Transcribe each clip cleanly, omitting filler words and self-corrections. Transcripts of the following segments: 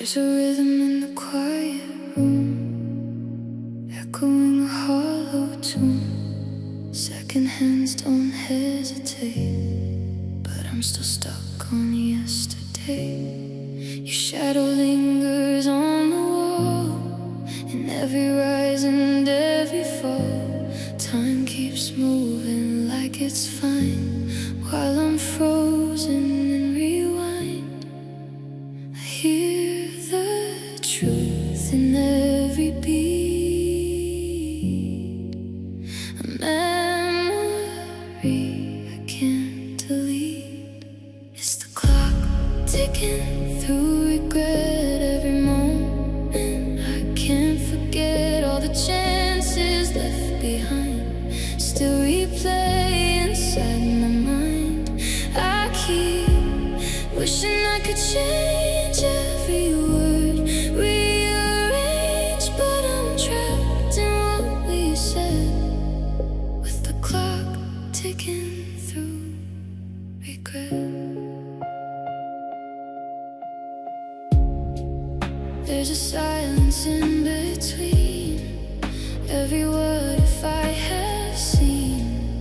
There's a rhythm in the quiet room, echoing a hollow tune. Second hands don't hesitate, but I'm still stuck on yesterday. Your shadow lingers on the wall, in every rise and every fall. Time keeps moving like it's fine, while I'm frozen and rewind. I hear the truth in every beat, a memory I can't delete. It's the clock ticking through regret every moment. I can't forget all the chances left behind, still replay inside my mind. I keep wishing I could change every word, rearrange, but I'm trapped in what we said, with the clock ticking through regret. There's a silence in between every word. If I have seen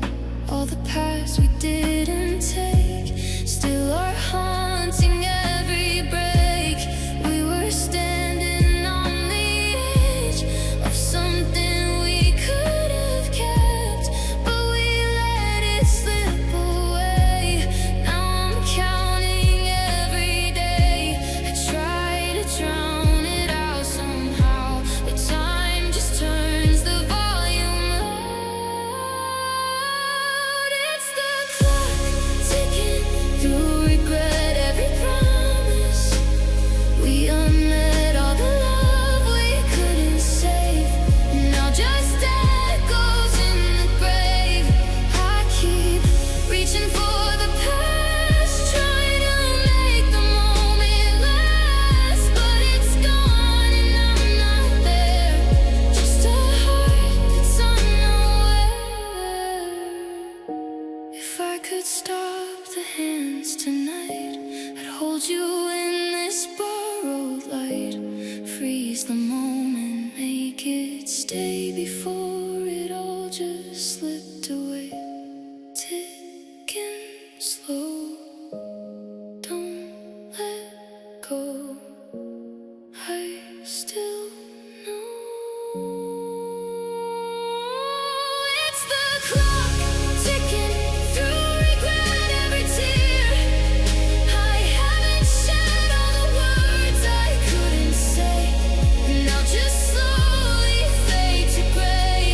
all the paths we didn't take, still are haunting every break. We were standing on the edge of something we could have kept, but we let it slip away. Now I'm counting every day. I try to drown it out somehow, but time just turns the volume loud. It's the clock ticking through regret every promise. We unmet all the love we couldn't save, now just echoes in the grave. I keep reaching for the past, trying to make the moment last, but it's gone and I'm not there, just a heart that's unaware. If I could stop the hands tonight, I'd hold you in this borrowed light, freeze the moment, make it stay before it all just slipped away. Ticking slow, don't let go. I still know. It's the clock ticking through regret every tear. I haven't said all the words I couldn't say, now just slowly fade to gray.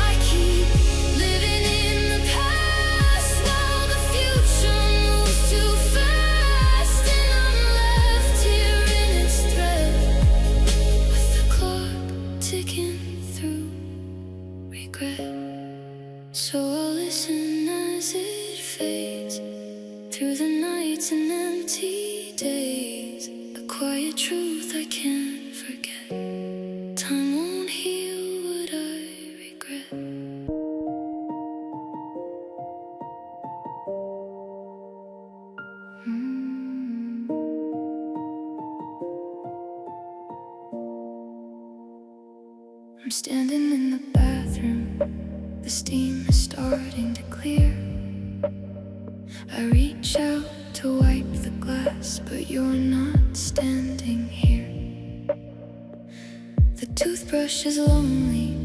I keep living in the past while the future moves too fast, and I'm left here in its thread, with the clock ticking through regret. So I'll listen as it fades through the nights and empty days, a quiet truth I can't forget. Time won't heal what I regret. I'm standing in the bathroom, the steam is starting to clear. I reach out to wipe the glass, but you're not standing here. The toothbrush is lonely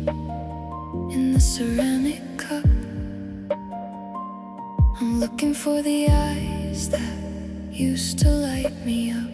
in the ceramic cup. I'm looking for the eyes that used to light me up,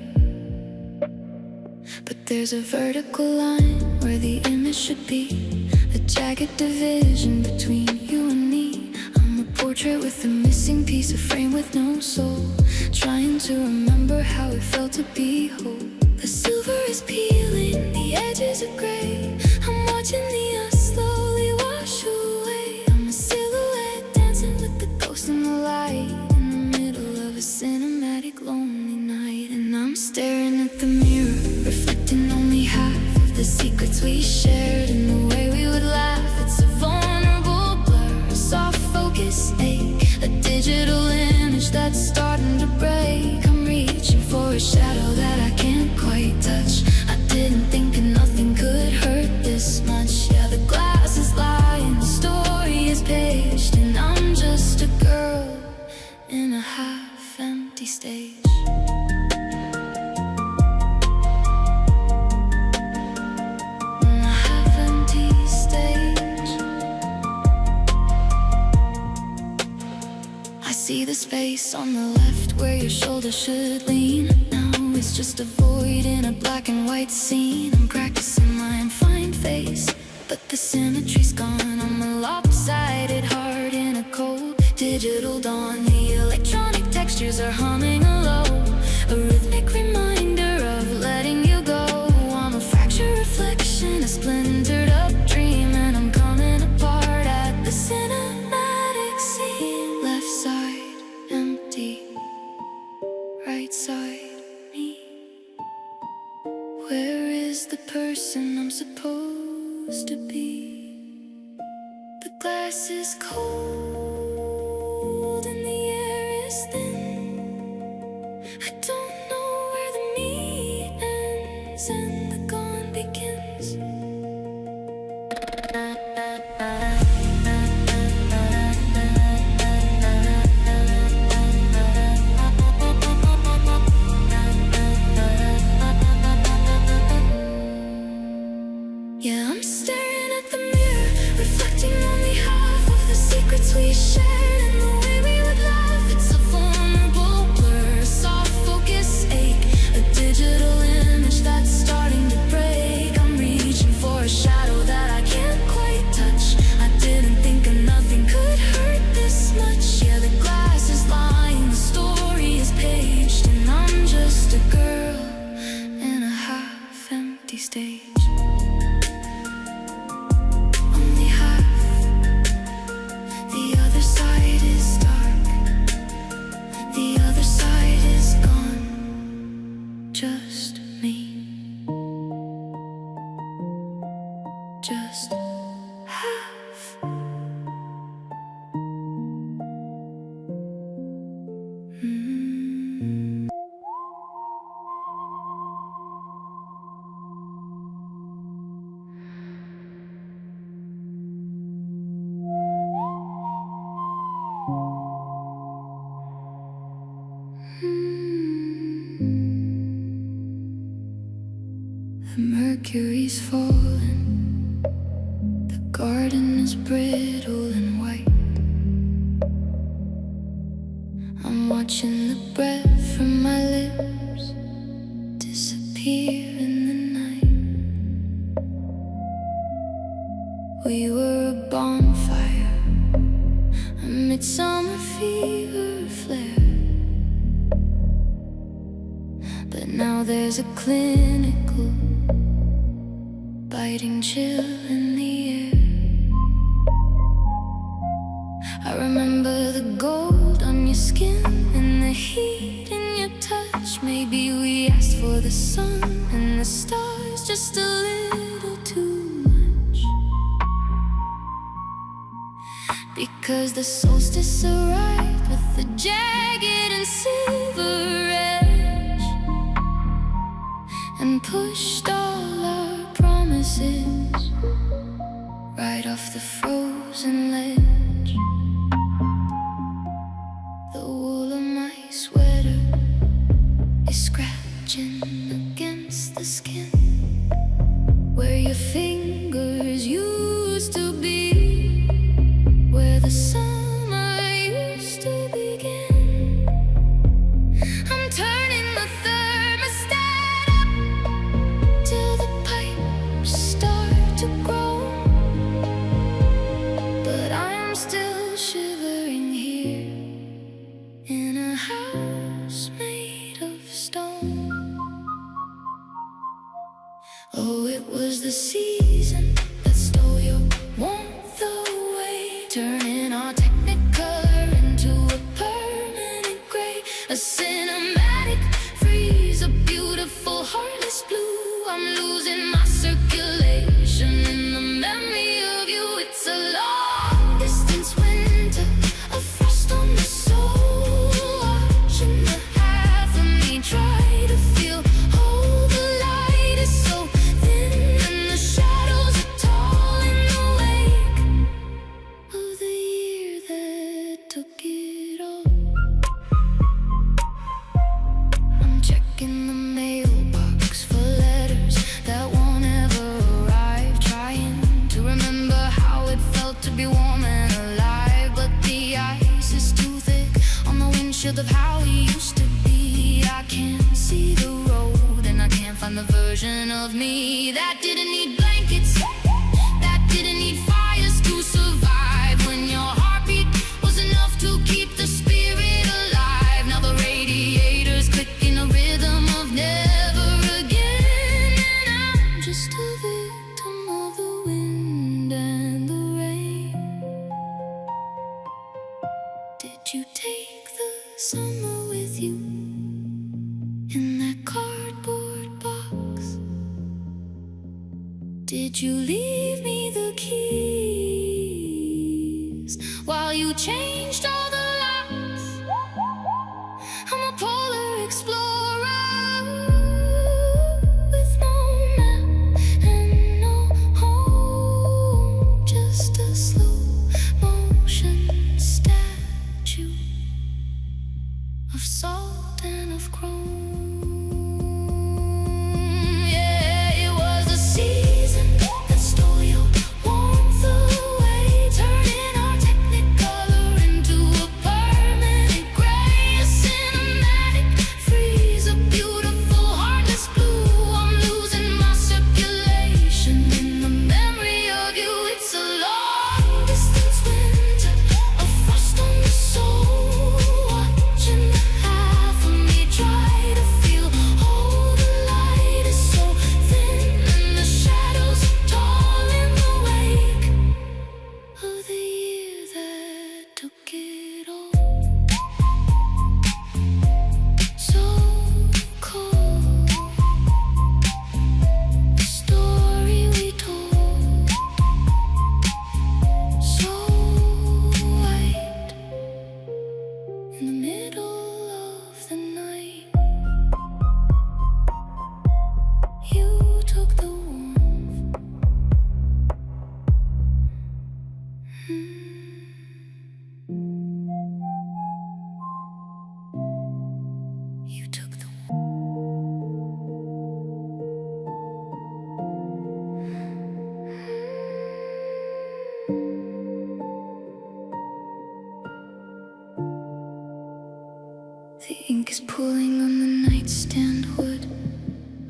but there's a vertical line where the image should be, a jagged division between you and me. I'm a portrait with a missing piece, a frame with no soul, trying to remember how it felt to be whole. The silver is peeling, the edges are gray. I'm watching the us slowly wash away. I'm a silhouette dancing with the ghost in the light, in the middle of a cinematic lonely night. And I'm staring at the mirror, reflecting only half of the secrets we shared, and the way we would laugh. It's a vulnerable blur, a soft focus ache, a digital image that's starting to break. I'm reaching for a shadow that I can't quite touch. space on the left where your shoulder should lean. Now it's just a void in a black and white scene. I'm practicing my fine face, but the symmetry's gone. I'm a lopsided heart in a cold digital dawn. The electronic textures are humming low, a rhythmic reminder of letting you go. I'm a fractured reflection, a splintered up dream, and I'm coming apart at the cinematic scene. Left side empty, right side me. Where is the person I'm supposed to be? The glass is cold and the air is thin. I don't know where the me ends and the gone begins. Yeah, I'm staring at the mirror, reflecting only half of the secrets we shared and the way we would laugh. It's a vulnerable blur, a soft focus ache, a digital image that's starting to break. I'm reaching for a shadow that I can't quite touch. I didn't think of nothing could hurt this much. Yeah, the glass is lying, the story is paged, and I'm just a girl in a half-empty stage. Just me, just half. The mercury's falling, the garden is brittle and white. I'm watching the breath from my lips disappear in the night. We were a bonfire, a midsummer fever flare, but now there's a clinical biting chill in the air. I remember the gold on your skin and the heat in your touch. Maybe we asked for the sun and the stars just a little too much, because the solstice arrived with the jagged and silver edge and pushed all our promises right off the frozen ledge. The wool of my sweater is scratching against the skin where your fingers used to be, where the summer used to begin. I'm turning the thermostat up till the pipes start to grow, but I'm still shivering here in a house made of stone. Oh, it was the season that stole your warmth away, turning our technicolor into a permanent gray, a cinematic freeze, a beautiful heartless blue. I'm losing my circulation in the memory of you. It's a long distance winter, a frost on the soul, watching the half of me try to feel whole. The light is so thin and the shadows summer with you in that cardboard box. Did you leave me the keys while you changed all the locks? I'm a polar explorer with no map and no home, just a slow motion statue of salt and of chrome. Yeah, it was the season that stole your warmth away, turning our technicolor into a permanent gray, a cinematic freeze, a beautiful heartless blue. I'm losing my circulation in the memory of you. It's a long distance winter, a frost on the soul, watching the half of me try to feel whole. The light is so thin and the shadows are tall in the wake of the year that took it all. So cold, the story we told, so white in the middle of the night. You took the warmth. You took the The ink is pooling on the nightstand wood.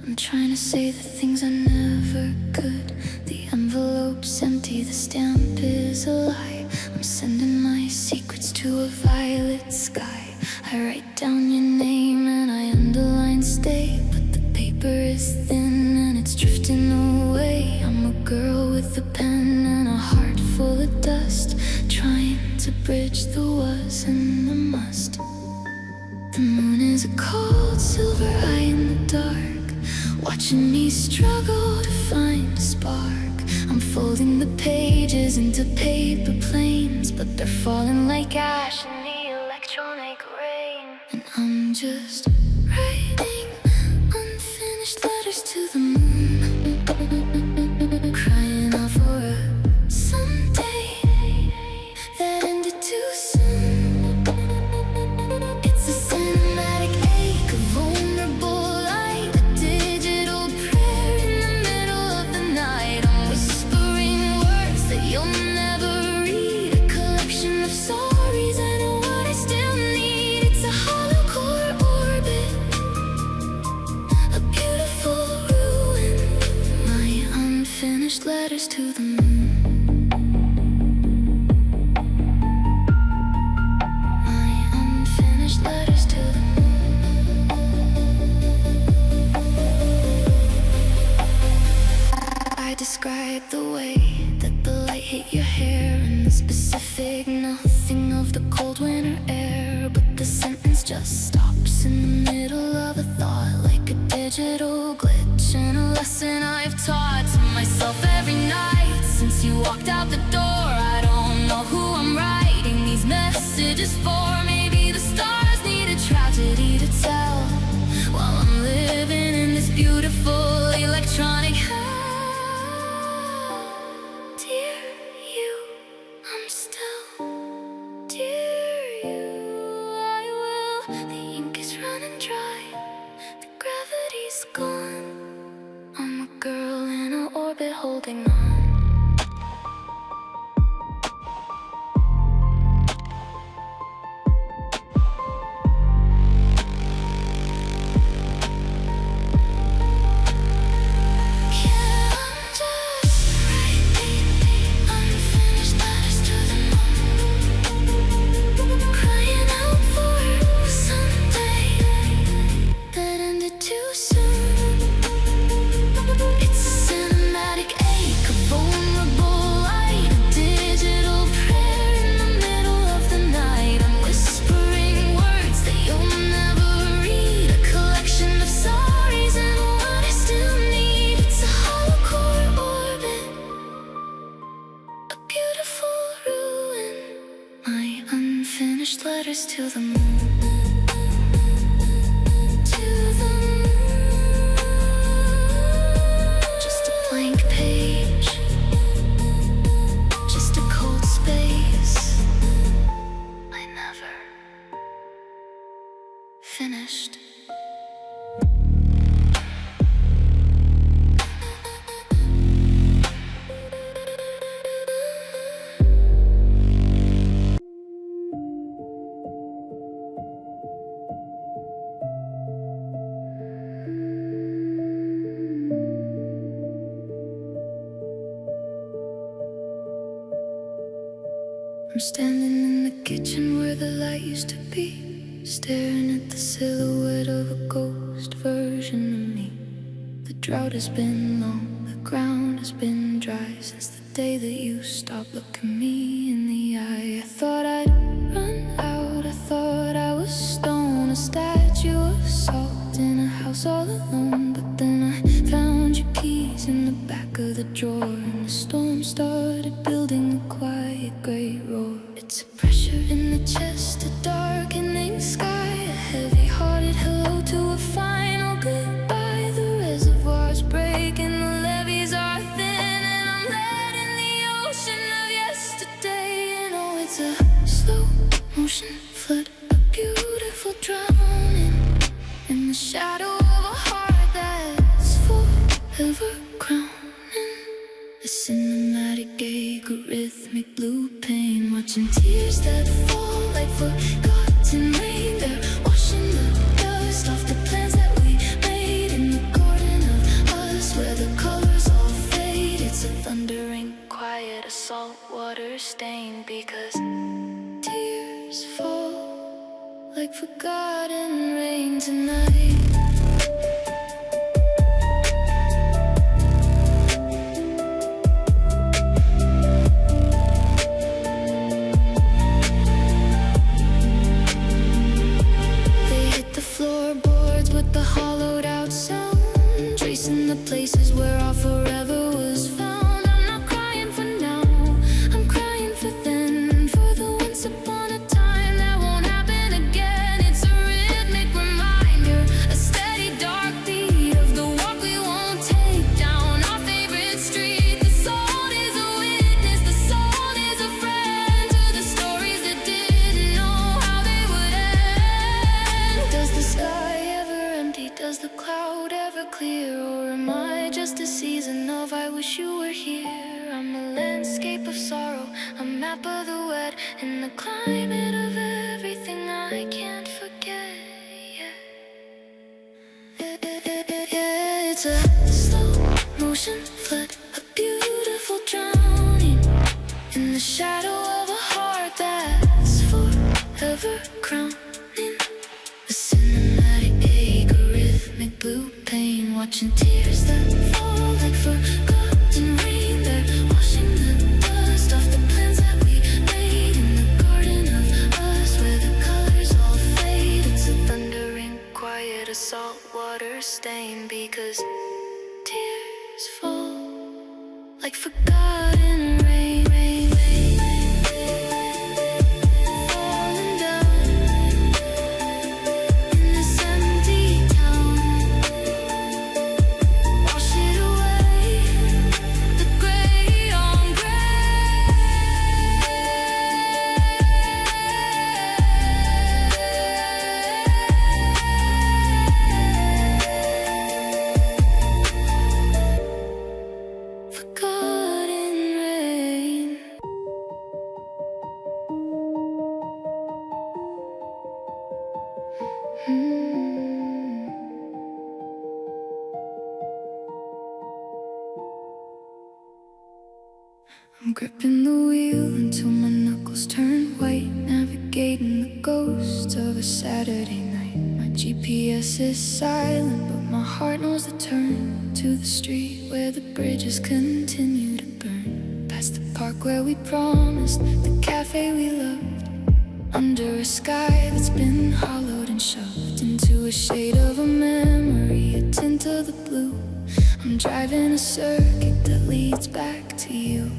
I'm trying to say the things I never could. The envelope's empty, the stamp is a lie. I'm sending my secrets to a violet sky. I write down your name and I underline stay, but the paper is thin and it's drifting away. I'm a girl with a pen and a heart full of dust, trying to bridge the was and the must. The moon is a cold silver eye in the dark, watching me struggle to find a spark. I'm folding the pages into paper planes, but they're falling like ash in the electronic rain. And I'm just writing unfinished letters to the moon, crying out for a someday that ended too soon. It's a cinematic ache, a vulnerable light, a digital prayer in the middle of the night. I'm whispering words that you'll never read, a collection of stories and what I still need. It's a hollow core orbit, a beautiful ruin, my unfinished letters to the moon. My unfinished letters to the moon. I describe the way that the light hit your hair and the specific nothing of the cold winter air, but the sentence just stops in the middle of a thought, like a digital glitch and a lesson I've taught to myself every night since you walked out the door. I don't know who I'm writing these messages for. Maybe the stars need a tragedy to tell while I'm living in this beautiful electronic hell. Dear you, I'm still dear you. I will. The ink is running dry, the gravity's gone. I'm a girl in an orbit holding on. Yeah, I'm just writing unfinished letters to the moon, crying out for someday that ended too soon. It's a cinematic ache, a Unfinished letters to the moon. To the moon. Just a blank page. Just a cold space. I never finished. I'm standing in the kitchen where the light used to be, staring at the silhouette of a ghost version of me. The drought has been long, the ground has been dry since the day that you stopped looking me in the eye. I thought I'd run out, I thought I was stone, a statue of salt in a house all alone. But then I found your keys in the back of the drawer, and the storm started building a quiet great roar. It's a pressure in the chest, a darkening sky, a heavy-hearted hello to a final goodbye. The reservoir's breaking, the levees are thin, and I'm led in the ocean of yesterday. And oh, it's a slow motion flood, a beautiful drowning in the shadow of a heart that's forever crowning. A cinematic, rhythmic blue pain, watching tears that fall like forgotten rain. They're washing the dust off the plans that we made in the garden of us, where the colors all fade. It's a thundering quiet, a saltwater stain, because tears fall like forgotten rain tonight. In the places where our forever was found. I'm not crying for now, I'm crying for then, for the once upon a time that won't happen again. It's a rhythmic reminder, a steady dark beat of the walk we won't take down our favorite street. The salt is a witness, the salt is a friend to the stories that didn't know how they would end. Does the sky ever empty? Does the cloud ever clear? Or am I just a season of I wish you were here? I'm a landscape of sorrow, a map of the wet, in the climate of everything I can't forget. Yeah, it's a slow motion flood, a beautiful drowning in the shadow of a heart that's forever crowning. A cinematic, rhythmic blue pain, watching tears that fall like forgotten rain. They're washing the dust off the plans that we made in the garden of us, where the colors all fade. It's a thundering quiet, a saltwater stain, because tears fall like forgotten rain. Falling down in this empty town. Wash it away, the gray on forgotten rain. I'm gripping the wheel until my knuckles turn white, navigating the ghosts of a Saturday night. My GPS is silent, but my heart knows the turn to the street where the bridges continue to burn. Past the park where we promised, the cafe we loved, under a sky that's been hollowed and shoved into a shade of a memory, a tint of the blue. I'm driving a circuit that leads back to you.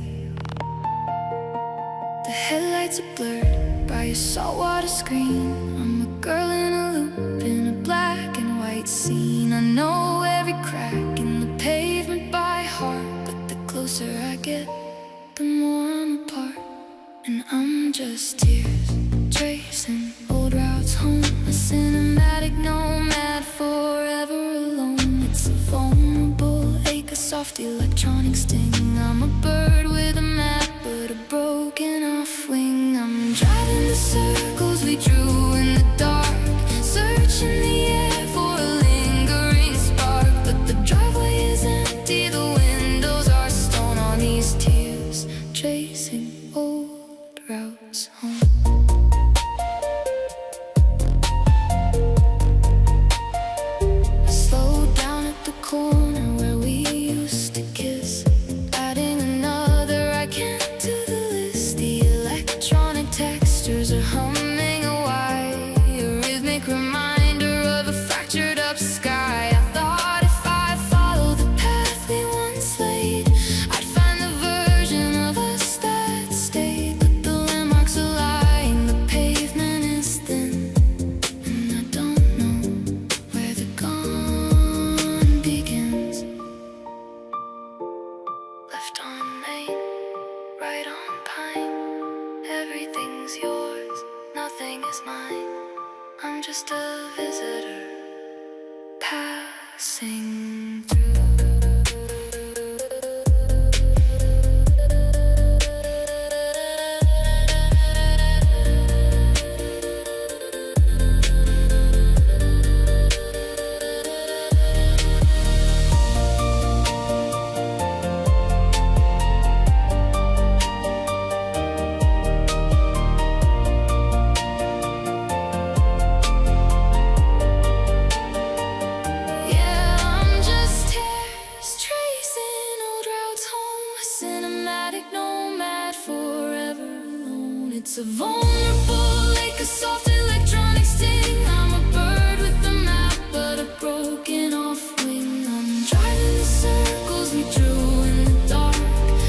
The headlights are blurred, by a saltwater screen. I'm a girl in a loop in a black and white scene. I know every crack in the pavement by heart, but the closer I get, the more I'm apart. And I'm just tears tracing old routes home, a cinematic nomad forever alone. It's a vulnerable ache, a soft electronic sting. I'm a bird with a map, but a broken off wing. I'm driving the circles we drew in the dark, searching the air for a lingering spark. But the driveway is empty, the windows are stone. On these tears tracing old routes home. I slowed down at the corner where we used to kiss, adding another I can't to the list. The electronic textures are humming away, a rhythmic reminder of a fractured up sky. I thought if I followed the path we once laid, I'd find the version of us that stayed. But the landmarks are lying, the pavement is thin, and I don't know where the gone begins. Left on Main, right on Pine, everything's yours, nothing is mine. I'm just a visitor passing through. Yeah, I'm just tears tracing old routes home, a cinematic nomad forever alone. It's a vulnerable lake, a soft electronic sting. I'm a bird with a map, but a broken off wing. I'm driving the circles we drew in the dark,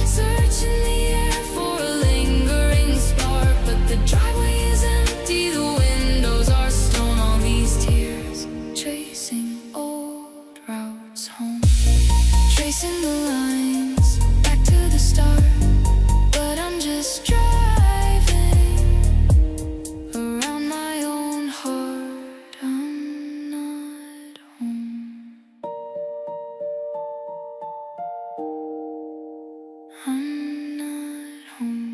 searching the air for a lingering spark. But the driveway is empty, the windows are stone. All these tears tracing old routes home, tracing the lines back to the start. But I'm just driving around my own heart. I'm not home. I'm not home.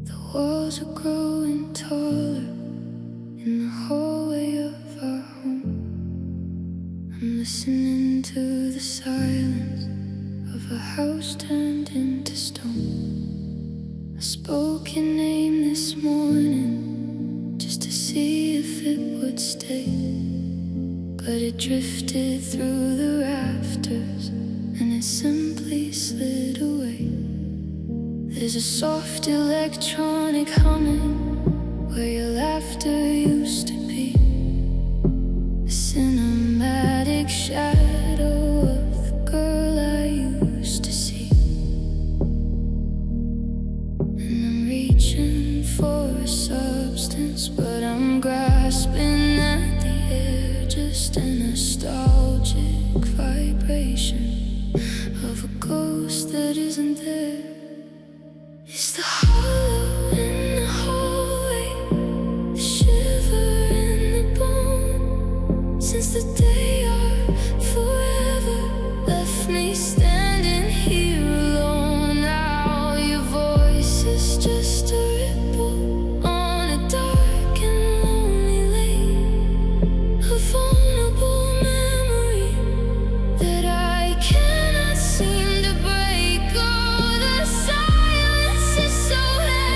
The walls are growing taller in the hallway of our home. I'm listening to the silence of a house turned into stone. I spoke your name this morning just to see if it would stay, but it drifted through the rafters and it simply slid away. There's a soft electronic humming where your laughter used to be, a cinematic shadow of the girl I used to see. And I'm reaching for a substance, but I'm grasping at the air, just a nostalgic vibration of a ghost that isn't there. It's the hollow in the hallway, the shiver in the bone. Since the day our forever left me standing here alone. Now your voice is just a ripple on a dark and lonely lake, a vulnerable memory that I cannot seem to break. Oh, the silence is so heavy.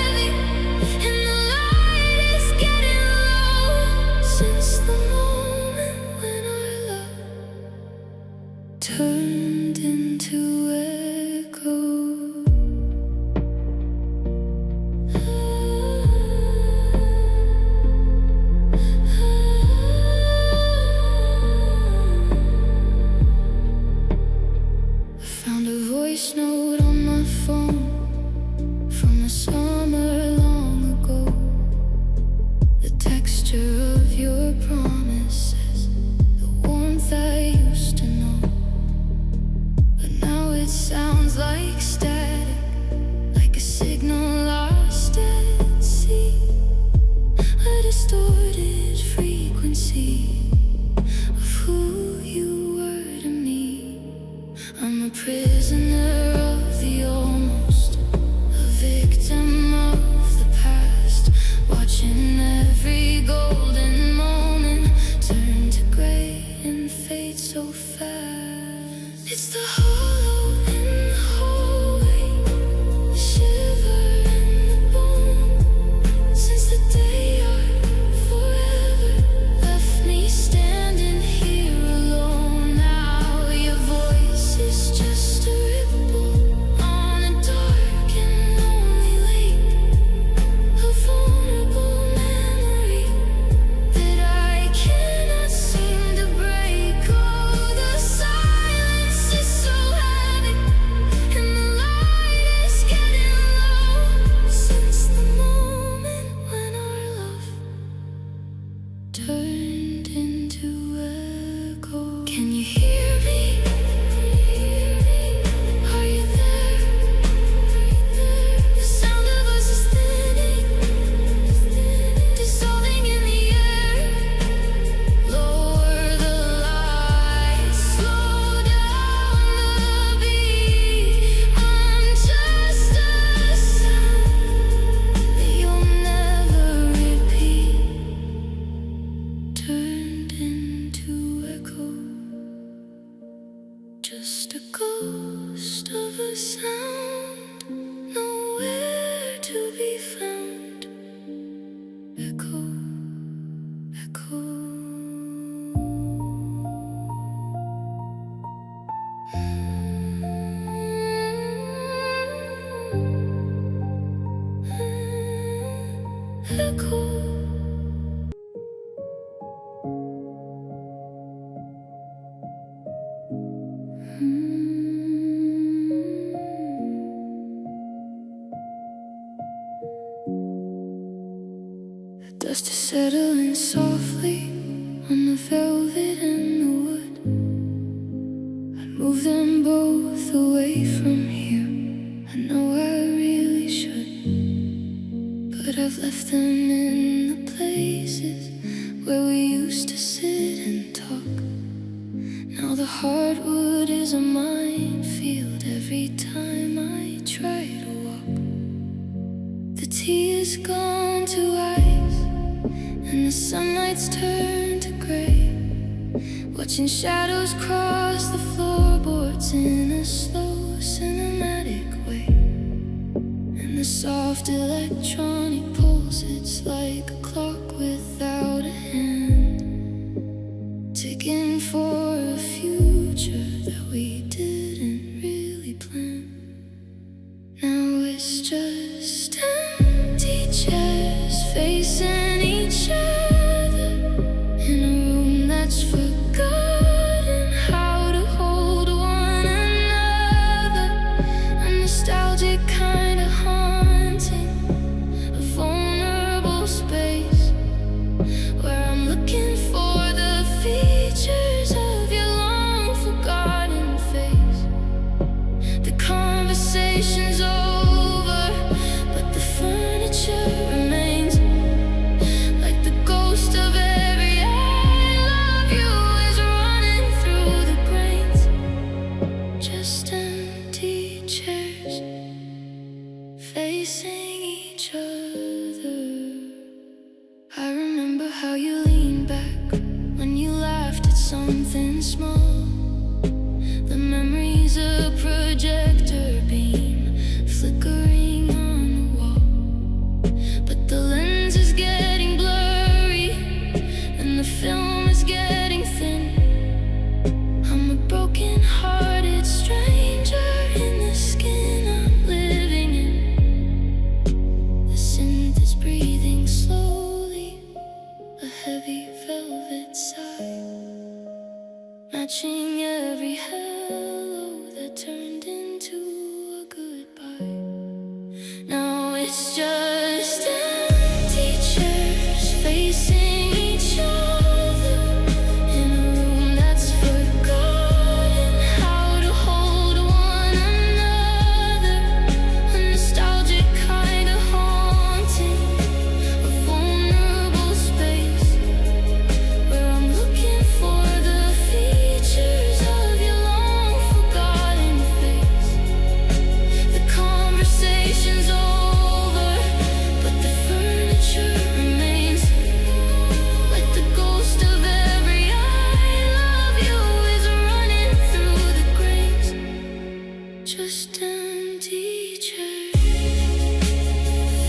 echo. The dust is settling softly on the velvet and the wood. I'd move them both away from here. I know I really should, but I've left them in the places where we used to sit and talk. Now the hardwood is a minefield every time I try to walk. The tea is gone to ice, and the sunlight's turned to gray. Watching shadows cross the floorboards in a slow cinematic way. And the soft electronic pulse, it's like a clock without a hand, ticking for a future that we didn't really plan. Now it's just empty chairs facing each other in a room that's forgotten how to hold one another. A nostalgic kind of haunting, a vulnerable space where I'm looking for the features of your long forgotten face. The conversation's over, but the furniture remains. Like the ghost of every I love you is running through the grains. Just empty chairs facing each other. I remember how you leaned back when you laughed at something small. The memories a projector beam flickering on the wall. But the lens is getting blurry and the film is getting thin. I'm a broken-hearted stranger in the skin I'm living in. The synth is breathing slowly, a heavy velvet sigh, matching every hello that turned into a goodbye. Now it's just empty chairs facing each other in a room that's forgotten how to hold one another. A nostalgic kind of haunting, a vulnerable space where I'm looking for the features of your long forgotten face. The conversation's over, but the furniture remains. Like the ghost of every I love you is running through the grains. Just empty chairs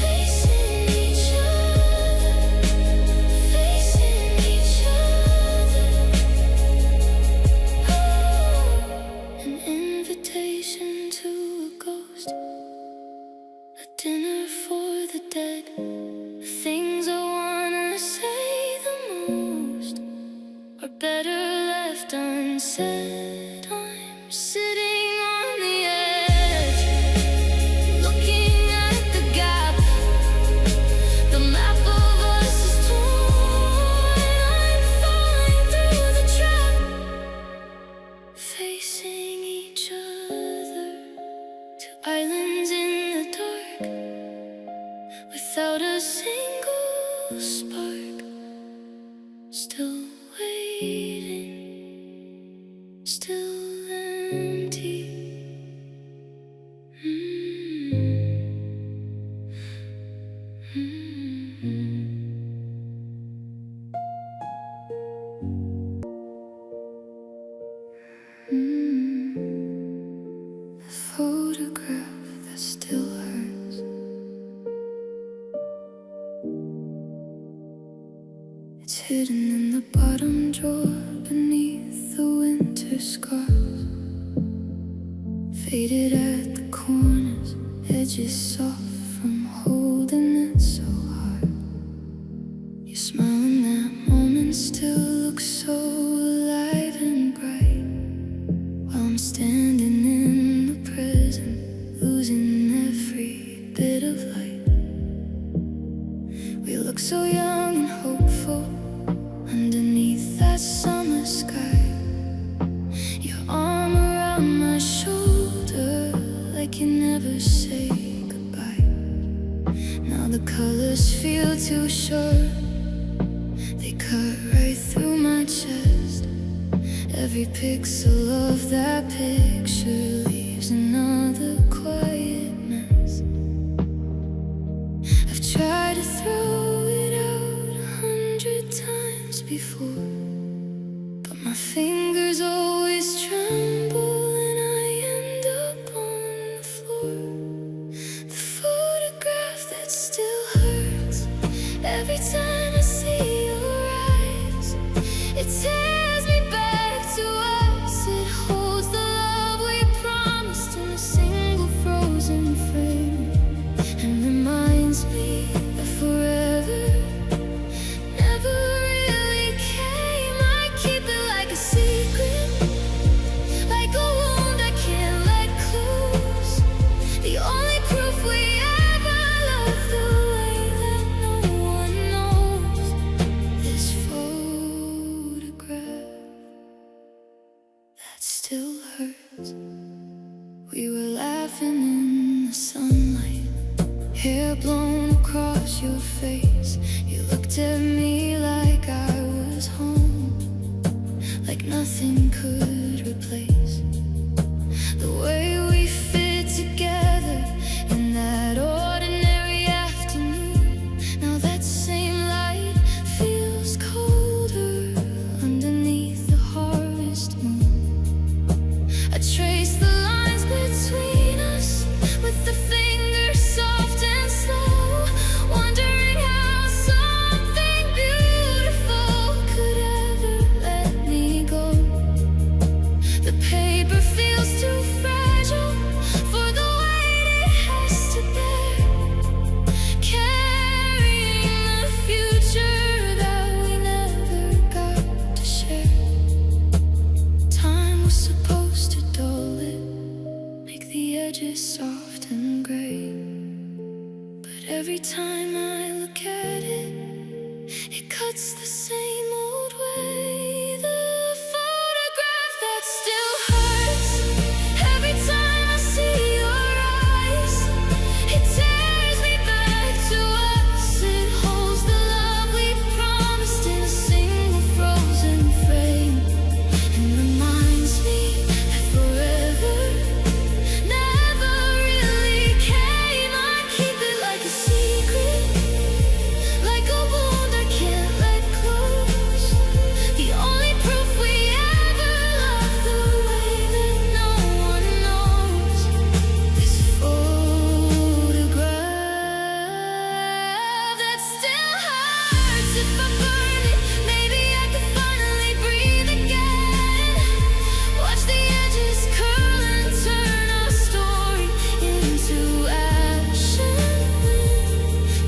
facing each other, facing each other. An invitation to a ghost, a dinner for the dead. The things I wanna say the most are better left unsaid. I'm sitting on the edge, looking at the gap. The map of us is torn. I'm falling through the trap, facing each other. Two islands in the dark, without a single spark. Still waiting, still empty. A photograph that still hurts. It's hidden in the bottom drawer beneath the winter scarf. Faded at the corners, edges soft from holding it so hard. bit of light. We look so young and hopeful underneath that summer sky. Your arm around my shoulder, like you never say goodbye. Now the colors feel too short, they cut right through my chest. Every pixel of that picture leaves another quiet mess. I've tried to throw it out 100 times before, but my fingers always tremble and I end up on the floor. The photograph that still hurts every time I see your eyes. It tears me back to us. It holds the love we promised in a single frozen frame, and reminds me that forever never really came. I keep it like a secret, like a wound I can't let close. The only proof we ever loved the way that no one knows. This photograph that still hurts. We were laughing in the sunlight, hair blown across your face. You looked at me like I was home, like nothing could replace the way we fit together in that ordinary afternoon. Now that same light feels colder underneath the harvest moon. I trace the lines between us with the fingers soft and slow, wondering how something beautiful could ever let me go. The paper feels too fragile for the weight it has to bear, carrying the future that we never got to share. Time was supposed to dull it, make the edges soft and gray, but every time I look at it, it cuts the same old way. The photograph that still hurts every time I see your eyes. It tears me back to us. It holds the love we promised in a single frozen frame, and reminds me that forever never really came. I keep it like a secret, like a wound I can't let close. The only proof we ever loved the way that no one knows. This photograph that still hurts. If I burn it, maybe I could finally breathe again. Watch the edges curl and turn our story into ashes.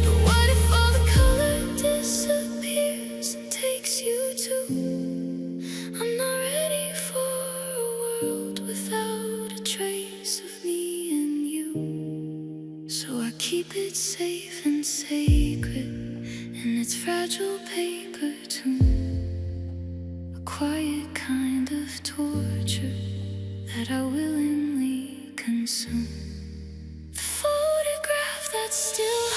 But what if all the color disappears and takes you too? I'm not ready for a world without a trace of me and you. So I keep it safe and sacred in its fragile paper tomb, a quiet kind of torture that I willingly consume. The photograph that still